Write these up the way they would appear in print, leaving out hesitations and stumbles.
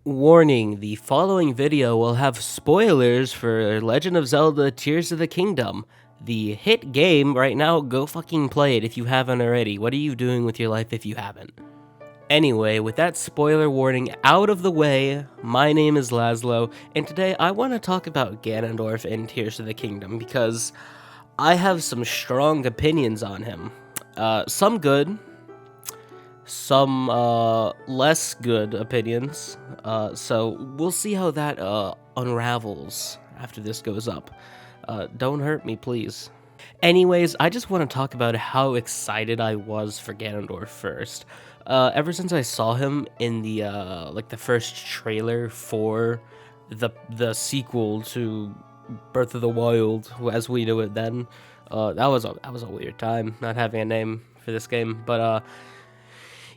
Warning, the following video will have spoilers for Legend of Zelda Tears of the Kingdom. The hit game right now, go fucking play it if you haven't already. What are you doing with your life if you haven't? Anyway, with that spoiler warning out of the way, my name is Laszlo, and today I want to talk about Ganondorf in Tears of the Kingdom because I have some strong opinions on him. Some good, some less good opinions. So we'll see how that unravels after this goes up. Don't hurt me, please. Anyways, I just want to talk about how excited I was for Ganondorf first. Ever since I saw him in the the first trailer for the sequel to Breath of the Wild, as we knew it then, that was a weird time not having a name for this game, but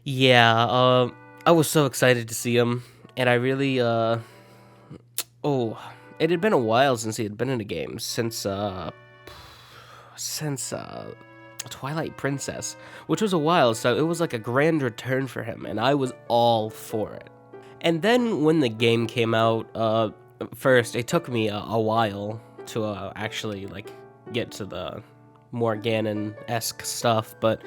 yeah, I was so excited to see him, and I really, oh, it had been a while since he had been in a game, since Twilight Princess, which was a while, so it was like a grand return for him, and I was all for it. And then when the game came out, first, it took me a while to actually, get to the more Ganon-esque stuff, but,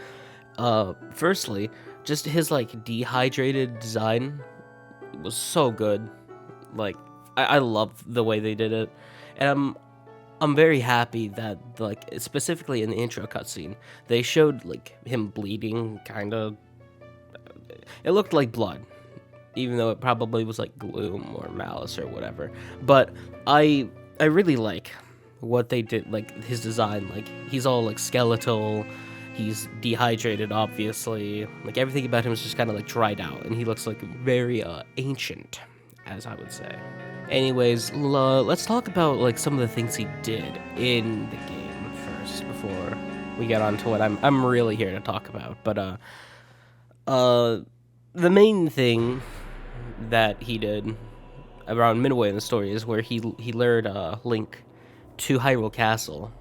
firstly, just his dehydrated design was so good. I love the way they did it, and I'm very happy that specifically in the intro cutscene they showed him bleeding. Kind of, it looked like blood, even though it probably was gloom or malice or whatever. But I really like what they did, his design. He's all skeletal. He's dehydrated, obviously. Everything about him is just kind of dried out, and he looks very ancient, as I would say. Anyways, let's talk about some of the things he did in the game first before we get on to what I'm really here to talk about. But the main thing that he did around midway in the story is where he lured Link to Hyrule Castle.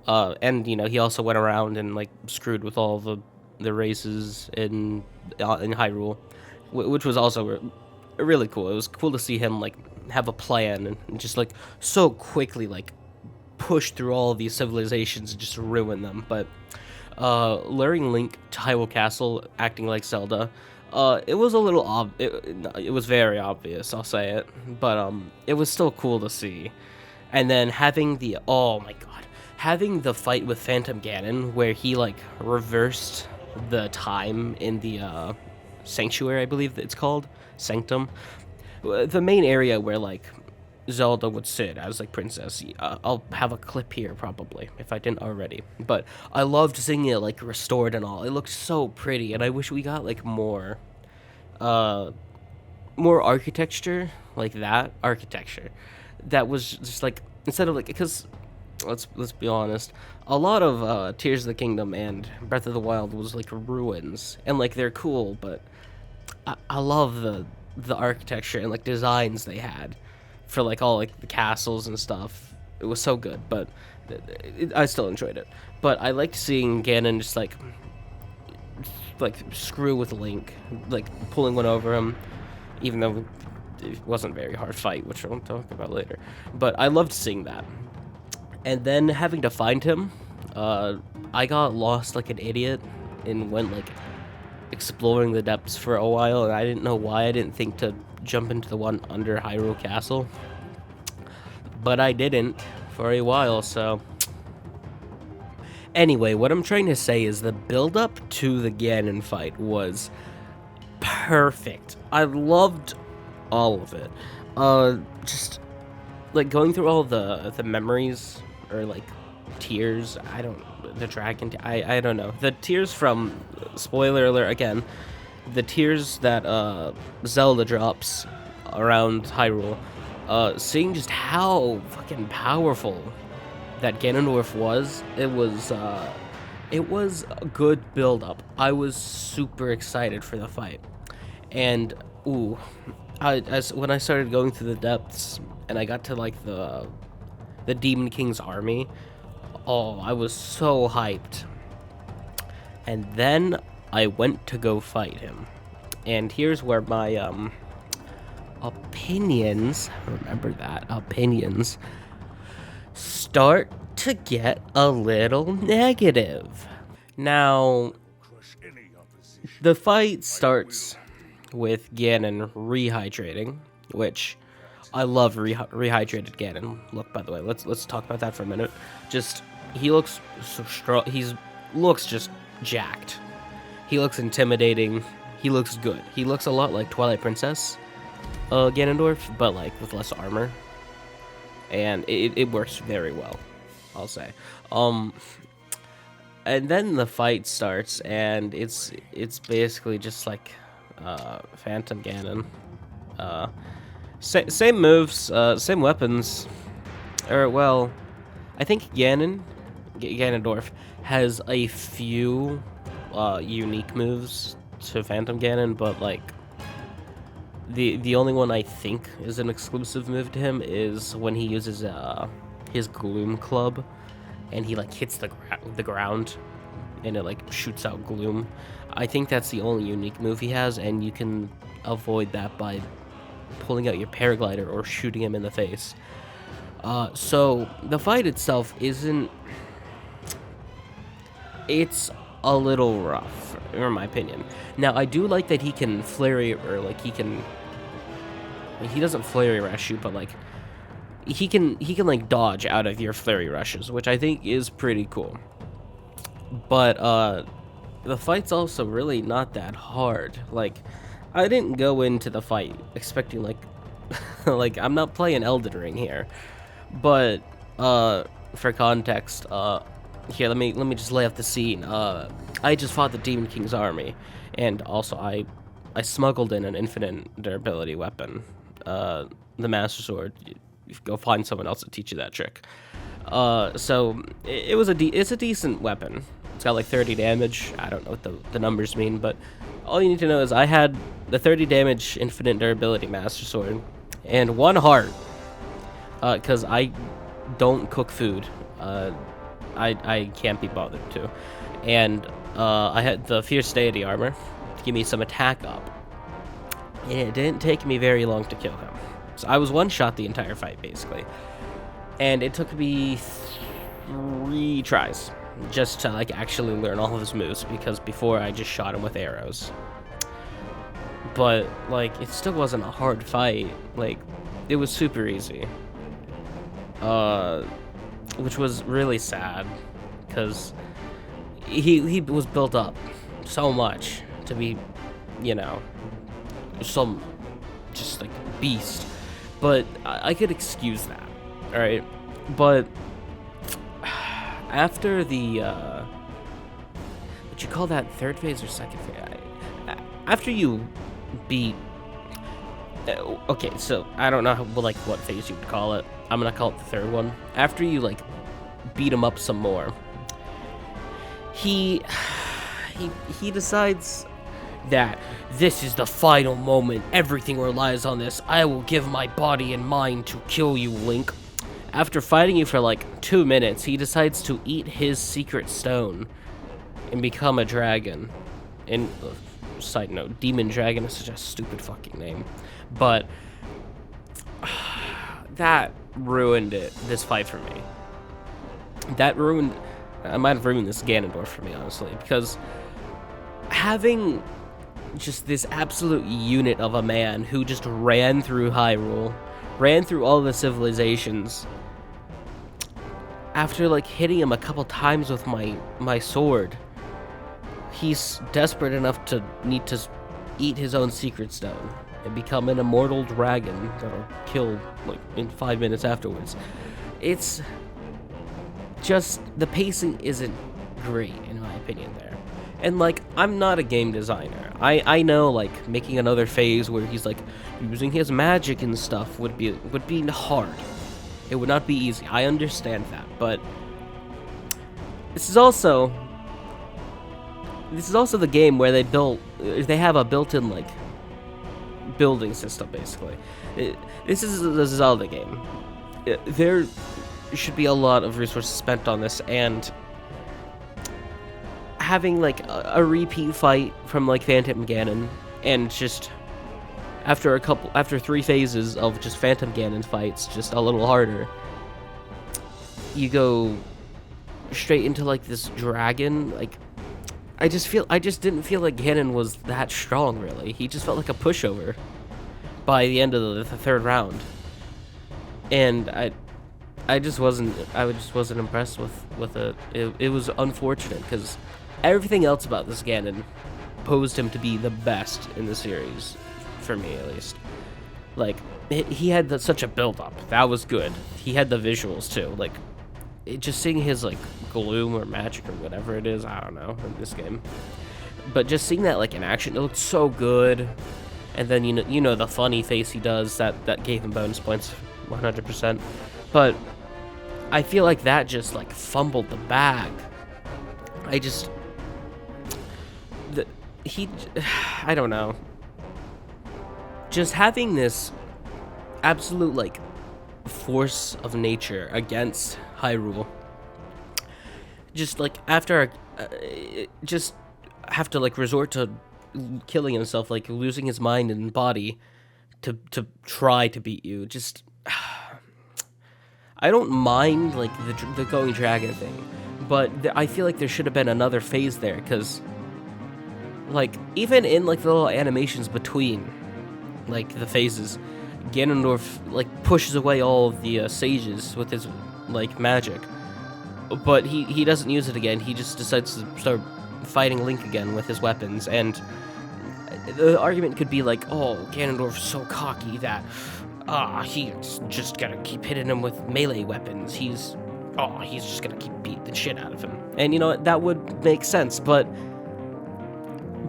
And he also went around and screwed with all the races in Hyrule, which was also really cool. It was cool to see him have a plan and just so quickly push through all of these civilizations and just ruin them. But luring Link to Hyrule Castle, acting like Zelda, it was a little it was very obvious, I'll say it, but it was still cool to see. And then having having the fight with Phantom Ganon, where he reversed the time in the sanctuary, I believe it's called Sanctum, the main area where Zelda would sit as princess. I'll have a clip here probably if I didn't already, but I loved seeing it restored and all. It looked so pretty, and I wish we got more architecture, that architecture that was just instead of because let's be honest, a lot of Tears of the Kingdom and Breath of the Wild was ruins, and they're cool, but I love the architecture and designs they had for all the castles and stuff. It was so good, but I still enjoyed it. But I liked seeing Ganon just screw with Link, pulling one over him, even though it wasn't a very hard fight, which I'll talk about later. But I loved seeing that. And then having to find him, I got lost like an idiot and went exploring the depths for a while, and I didn't know why I didn't think to jump into the one under Hyrule Castle. But I didn't for a while, so... Anyway, what I'm trying to say is the build-up to the Ganon fight was perfect. I loved all of it. Just going through all the memories or tears. The dragon. I don't know. The tears from, spoiler alert again, the tears that Zelda drops around Hyrule. Seeing just how fucking powerful that Ganondorf was, it was a good build-up. I was super excited for the fight, and when I started going through the depths and I got to the Demon King's army, oh, I was so hyped. And then I went to go fight him, and here's where my opinions, remember that, opinions, start to get a little negative. Now, the fight starts with Ganon rehydrating, which I love rehydrated Ganon. Look, by the way, let's talk about that for a minute. Just, he looks so strong. Looks just jacked. He looks intimidating. He looks good. He looks a lot like Twilight Princess Ganondorf, but like with less armor. And it works very well, I'll say. And then the fight starts, and it's basically just like Phantom Ganon. Same moves, same weapons. Or, well, I think Ganondorf has a few unique moves to Phantom Ganon, but like the only one I think is an exclusive move to him is when he uses his Gloom Club, and he like hits the ground, and it like shoots out gloom. I think that's the only unique move he has, and you can avoid that by pulling out your paraglider or shooting him in the face. So the fight itself isn't. It's a little rough, in my opinion. Now, I do like that he can flurry, or like he doesn't flurry rush you, but like he can like dodge out of your flurry rushes, which I think is pretty cool. But the fight's also really not that hard. Like, I didn't go into the fight expecting like like I'm not playing Elden Ring here. But for context, here, let me just lay out the scene. I just fought the Demon King's army, and also I smuggled in an infinite durability weapon, the Master Sword. You go find someone else to teach you that trick. So it's a decent weapon. It's got like 30 damage. I don't know what the numbers mean, but all you need to know is I had the 30 damage infinite durability Master Sword and 1 heart, because I don't cook food. I can't be bothered to. And I had the Fierce Deity armor to give me some attack up. And it didn't take me very long to kill him. So I was one-shot the entire fight, basically. And it took me 3 tries just to like actually learn all of his moves, because before I just shot him with arrows. But like, it still wasn't a hard fight. Like, it was super easy. Which was really sad, because he was built up so much to be, you know, some just like beast. But I could excuse that, alright? But after the what you call that, third phase or second phase? After you beat, okay, so I don't know like what phase you would call it. I'm gonna call it the third one. After you like beat him up some more, he decides that this is the final moment. Everything relies on this. I will give my body and mind to kill you, Link. After fighting you for like 2 minutes, he decides to eat his secret stone and become a dragon. And side note, Demon Dragon is such a stupid fucking name, but that ruined this fight for me. I might have ruined this Ganondorf for me, honestly, because having just this absolute unit of a man who just ran through Hyrule, ran through all the civilizations, after like hitting him a couple times with my sword, he's desperate enough to need to eat his own secret stone and become an immortal dragon that'll kill like in 5 minutes afterwards. It's just, the pacing isn't great in my opinion there. And like, I'm not a game designer. I know like making another phase where he's like using his magic and stuff would be hard. It would not be easy. I understand that, but this is also the game where they have a built-in like building system, basically. This is the Zelda game. There should be a lot of resources spent on this, and having like a repeat fight from like Phantom Ganon, and just after 3 phases of just Phantom Ganon fights, just a little harder, you go straight into like this dragon. Like, I just didn't feel like Ganon was that strong, really. He just felt like a pushover by the end of the third round, and I just wasn't impressed with it. It was unfortunate because everything else about this Ganon posed him to be the best in the series, for me at least. Like, he had such a build up. That was good. He had the visuals too. Like, just seeing his like gloom or magic or whatever it is, I don't know, in this game. But just seeing that like in action, it looked so good. And then you know the funny face he does, that gave him bonus points 100%. But I feel like that just like fumbled the bag. I don't know. Just having this absolute like force of nature against Hyrule, just like after just have to like resort to killing himself, like losing his mind and body to try to beat you. Just I don't mind like the going dragon thing, but I feel like there should have been another phase there, because like even in like the little animations between like the phases, Ganondorf like pushes away all of the sages with his like magic, but he doesn't use it again. He just decides to start fighting Link again with his weapons, and the argument could be like, oh, Ganondorf's so cocky that he's just gonna keep hitting him with melee weapons. He's just gonna keep beating the shit out of him. And you know what, that would make sense, but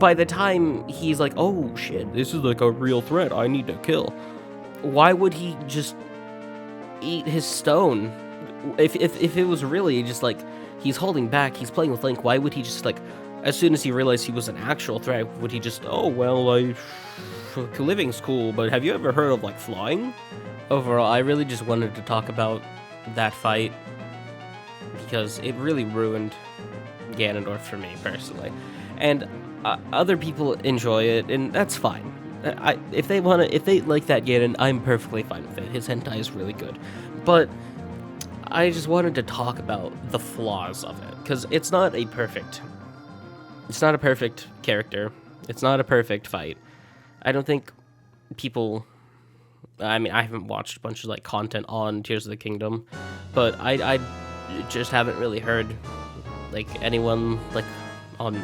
by the time he's like, oh shit, this is like a real threat I need to kill, why would he just eat his stone? If it was really just like he's holding back, he's playing with Link, why would he just like, as soon as he realized he was an actual threat, would he just, oh well, living's cool, but have you ever heard of like flying? Overall, I really just wanted to talk about that fight because it really ruined Ganondorf for me personally, and other people enjoy it, and that's fine. If they like that Ganon, I'm perfectly fine with it. His hentai is really good, but I just wanted to talk about the flaws of it, because it's not a perfect character. It's not a perfect fight. I don't think people, I mean, I haven't watched a bunch of like content on Tears of the Kingdom, but I just haven't really heard like anyone like on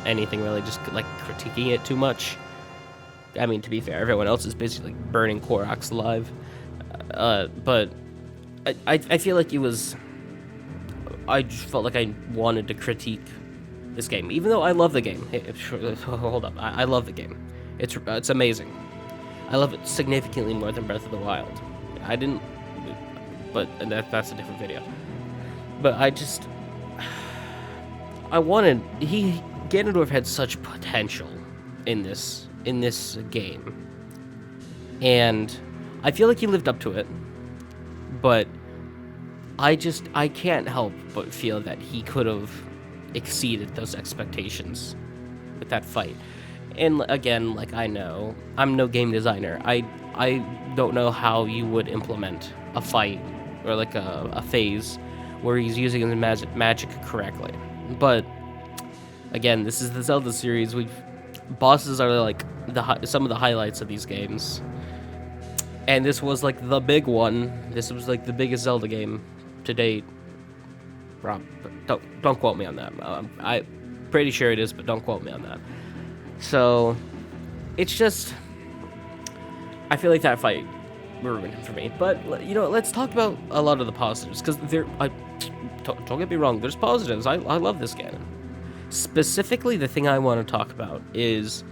anything really just like critiquing it too much. I mean, to be fair, everyone else is basically like burning Koroks alive, but I feel like I just felt like I wanted to critique this game, even though I love the game. Hey, hold up, I love the game. It's amazing. I love it significantly more than Breath of the Wild. I didn't, but that's a different video. But Ganondorf had such potential in this game, and I feel like he lived up to it, but I can't help but feel that he could have exceeded those expectations with that fight. And again, like, I know I'm no game designer. I don't know how you would implement a fight or like a phase where he's using his magic correctly. But again, this is the Zelda series. Bosses are like some of the highlights of these games, and this was like the big one. This was like the biggest Zelda game to date. Rob, don't quote me on that. I'm pretty sure it is, but don't quote me on that. So it's just, I feel like that fight ruined it for me. But you know, let's talk about a lot of the positives, because don't get me wrong, there's positives. I love this game. Specifically, the thing I want to talk about is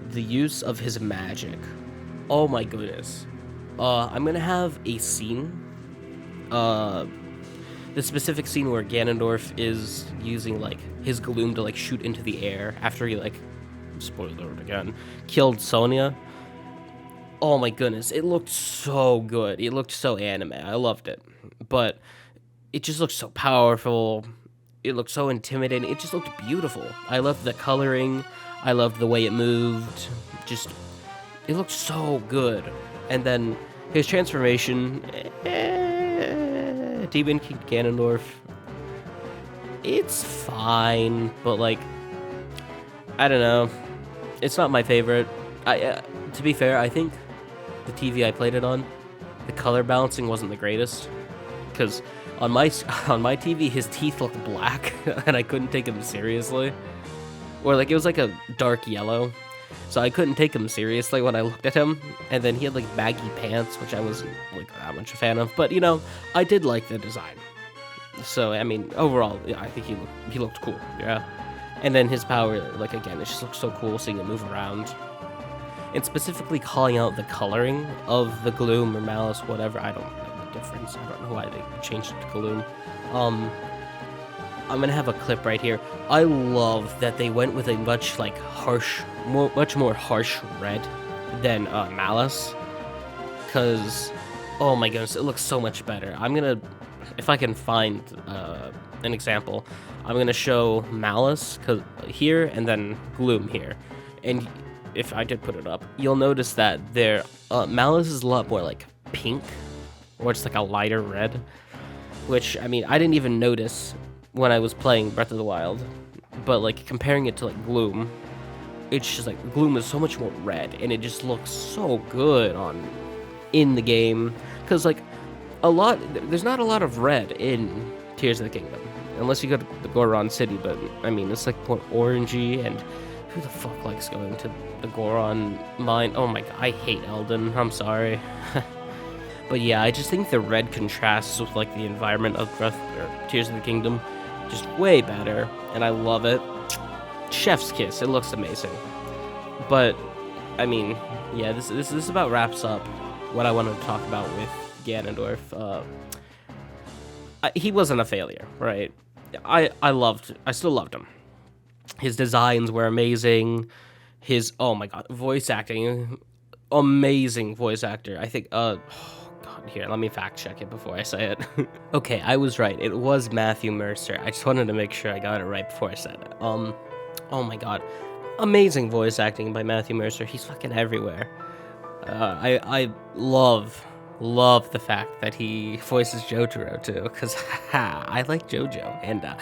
the use of his magic. Oh my goodness. I'm gonna have a scene. The specific scene where Ganondorf is using like his gloom to like shoot into the air after he like, spoiler alert again, killed Sonia. Oh my goodness, it looked so good. It looked so anime. I loved it. But it just looked so powerful. It looked so intimidating. It just looked beautiful. I loved the coloring. I loved the way it moved. Just It looked so good. And then his transformation, Demon King Ganondorf, it's fine, but like, I don't know. It's not my favorite. To be fair, I think the TV I played it on, the color balancing wasn't the greatest, because on my on my TV, his teeth looked black, and I couldn't take him seriously. Or like it was like a dark yellow, so I couldn't take him seriously when I looked at him. And then he had like baggy pants, which I wasn't like that much a fan of. But you know, I did like the design. So I mean, overall, yeah, I think he looked cool. Yeah. And then his power, like again, it just looks so cool seeing it move around. And specifically calling out the coloring of the Gloom or Malice, whatever. I don't know the difference. I don't know why they changed it to Gloom. I'm gonna have a clip right here. I love that they went with a much like much more harsh red than Malice, cause oh my goodness, it looks so much better. I'm gonna, if I can find an example, I'm gonna show Malice here and then Gloom here, and if I did put it up, you'll notice that Malice is a lot more like pink, or it's like a lighter red, which I mean I didn't even notice when I was playing Breath of the Wild, but like comparing it to like Gloom, it's just like Gloom is so much more red, and it just looks so good in the game, because like there's not a lot of red in Tears of the Kingdom, unless you go to the Goron City, but I mean it's like more orangey, and who the fuck likes going to the Goron mine? Oh my god, I hate Eldon, I'm sorry. But yeah, I just think the red contrasts with like the environment of Tears of the Kingdom just way better, and I love it. Chef's kiss, it looks amazing. But I mean, yeah, this about wraps up what I wanted to talk about with Ganondorf. He wasn't a failure, right? I still loved him. His designs were amazing. His, oh my god, voice acting, amazing voice actor. I think here, let me fact check it before I say it. Okay, I was right. It was Matthew Mercer. I just wanted to make sure I got it right before I said it. Oh my god. Amazing voice acting by Matthew Mercer. He's fucking everywhere. I love the fact that he voices Jotaro too, because I like JoJo, and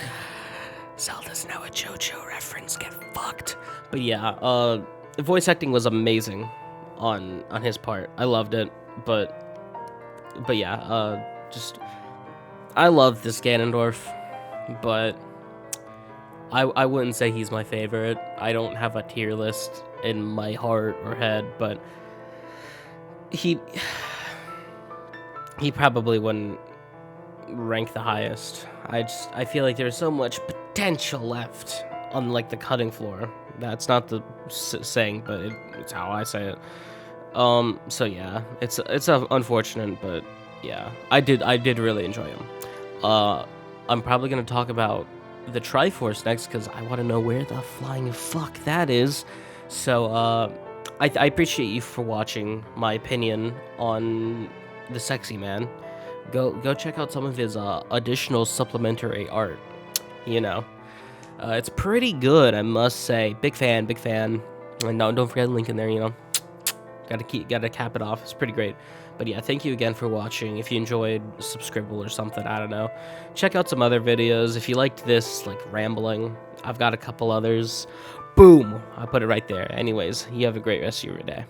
Zelda's now a JoJo reference. Get fucked. But yeah, voice acting was amazing on his part. I loved it, but yeah, I love this Ganondorf, but I wouldn't say he's my favorite. I don't have a tier list in my heart or head, but he probably wouldn't rank the highest. I feel like there's so much potential left on like the cutting floor. That's not the saying, but it's how I say it. So yeah, it's unfortunate, but yeah, I did really enjoy him. I'm probably gonna talk about the Triforce next, because I want to know where the flying fuck that is. So I appreciate you for watching my opinion on the Sexy Man. Go check out some of his additional supplementary art. You know, it's pretty good, I must say. Big fan. And no, don't forget the link in there. You know, gotta cap it off. It's pretty great. But yeah, thank you again for watching. If you enjoyed, subscribe or something, I don't know. Check out some other videos. If you liked this, like, rambling, I've got a couple others. Boom! I put it right there. Anyways, you have a great rest of your day.